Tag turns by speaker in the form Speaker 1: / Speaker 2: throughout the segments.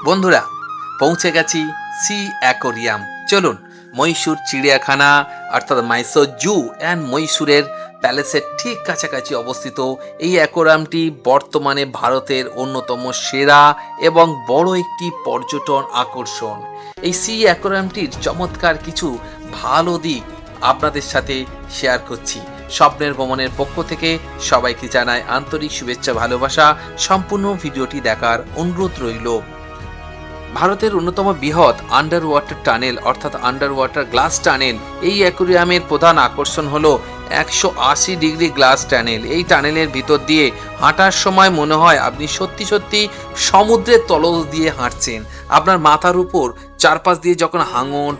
Speaker 1: বন্ধুরা, পৌঁছে গেছি সি অ্যাকোরিয়াম। চলুন, মহীশূর চিড়িয়াখানা অর্থাৎ মাইসোর জু অ্যান্ড মহীশূরের প্যালেসের ঠিক কাছাকাছি অবস্থিত এই অ্যাকোরিয়ামটি বর্তমানে ভারতের অন্যতম সেরা এবং বড় একটি পর্যটন আকর্ষণ। এই সি অ্যাকোরিয়ামটির চমৎকার কিছু ভালো দিক আপনাদের সাথে শেয়ার করছি। স্বপ্নের ভ্রমণের পক্ষ থেকে সবাইকে জানাই আন্তরিক শুভেচ্ছা, ভালোবাসা। সম্পূর্ণ ভিডিওটি দেখার অনুরোধ রইল। ভারতের অন্যতম বৃহৎ আন্ডার ওয়াটার টানেল অর্থাৎ আন্ডার ওয়াটার গ্লাস টানেল এই অ্যাকোরিয়ামের প্রধান আকর্ষণ হলো 180 ডিগ্রি গ্লাস টানেল। এই টানেলের ভিতর দিয়ে হাঁটার সময় মনে হয় আপনি সত্যি সত্যি সমুদ্রের তলদেশ দিয়ে হাঁটছেন। আপনার মাথার উপর চারপাশ দিয়ে যখন হাঙর,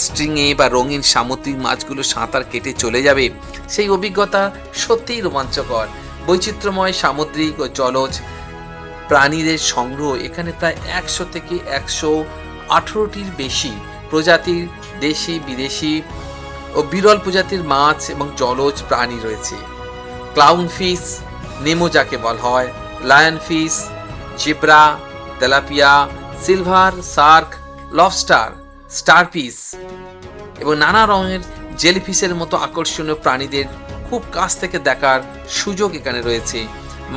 Speaker 1: স্ট্রিংয়ে বা রঙিন সামুদ্রিক মাছগুলো সাঁতার কেটে চলে যাবে, সেই অভিজ্ঞতা সত্যিই রোমাঞ্চকর। বৈচিত্র্যময় সামুদ্রিক ও জলজ প্রাণীদের সংগ্রহ এখানে প্রায় 100 থেকে 118টির বেশি প্রজাতির দেশি বিদেশি ও বিরল প্রজাতির মাছ এবং জলজ প্রাণী রয়েছে। ক্লাউন ফিশ, নেমো যাকে বলা হয়, lion fish, zebra, tilapia, silver Shark, lobster, starfish এবং নানা রঙের জেলিফিশের মতো আকর্ষণীয় প্রাণীদের খুব কাছ থেকে দেখার সুযোগ এখানে রয়েছে।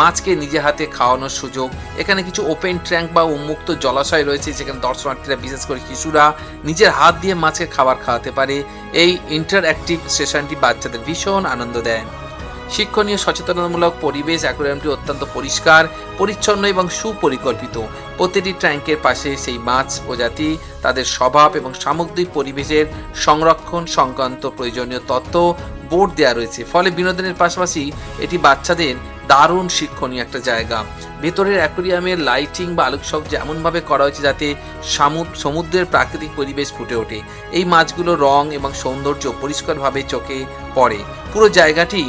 Speaker 1: মাছকে নিজে হাতে খাওয়ানোর সুযোগ। এখানে কিছু ওপেন ট্যাঙ্ক বা উন্মুক্ত জলাশয় রয়েছে যেখানে দর্শনার্থীরা, বিশেষ করে শিশুরা, নিজের হাত দিয়ে মাছের খাবার খাওয়াতে পারে। এই ইন্টারঅ্যাক্টিভ সেশনটি বাচ্চাদের ভীষণ আনন্দ দেয়। শিক্ষণীয় সচেতনতামূলক পরিবেশ। অ্যাকোরিয়ামটি অত্যন্ত পরিষ্কার পরিচ্ছন্ন এবং সুপরিকল্পিত। প্রতিটি ট্যাঙ্কের পাশে সেই মাছ প্রজাতি, তাদের স্বভাব এবং সামুদ্রিক পরিবেশের সংরক্ষণ সংক্রান্ত প্রয়োজনীয় তথ্য বোর্ড দেওয়া রয়েছে। ফলে বিনোদনের পাশাপাশি এটি বাচ্চাদের দারুণ শিক্ষণীয় একটা জায়গা। ভেতরের অ্যাকোরিয়ামের লাইটিং বা আলোকসজ্জা এমনভাবে করা হয়েছে যাতে সমুদ্রের প্রাকৃতিক পরিবেশ ফুটে ওঠে। এই মাছগুলোর রং এবং সৌন্দর্য পরিষ্কারভাবে চোখে পড়ে। পুরো জায়গাটি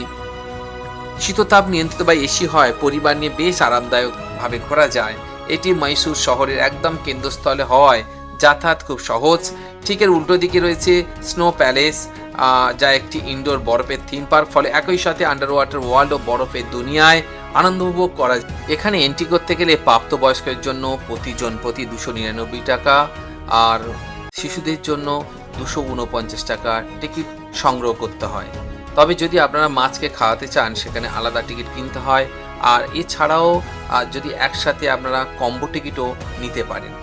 Speaker 1: শীততাপ নিয়ন্ত্রিত বা এসি হয়, পরিবার নিয়ে বেশ আরামদায়কভাবে ঘোরা যায়। এটি মহীশূর শহরের একদম কেন্দ্রস্থলে হওয়ায় যাতায়াত খুব সহজ। ঠিক এর উল্টো দিকে রয়েছে স্নো প্যালেস, যা একটি ইনডোর বরফের থিম পার্ক। ফলে একই সাথে আন্ডার ওয়াটার ওয়ার্ল্ড ও বরফের দুনিয়ায় আনন্দ উপভোগ করা যায়। এখানে এন্ট্রি করতে গেলে প্রাপ্তবয়স্কের জন্য প্রতি 299 টাকা আর শিশুদের জন্য 249 টাকা টিকিট সংগ্রহ করতে হয়। তবে যদি আপনারা মাছকে খাওয়াতে চান সেখানে আলাদা টিকিট কিনতে হয়। আর এছাড়াও যদি একসাথে আপনারা কম্বো টিকিটও নিতে পারেন।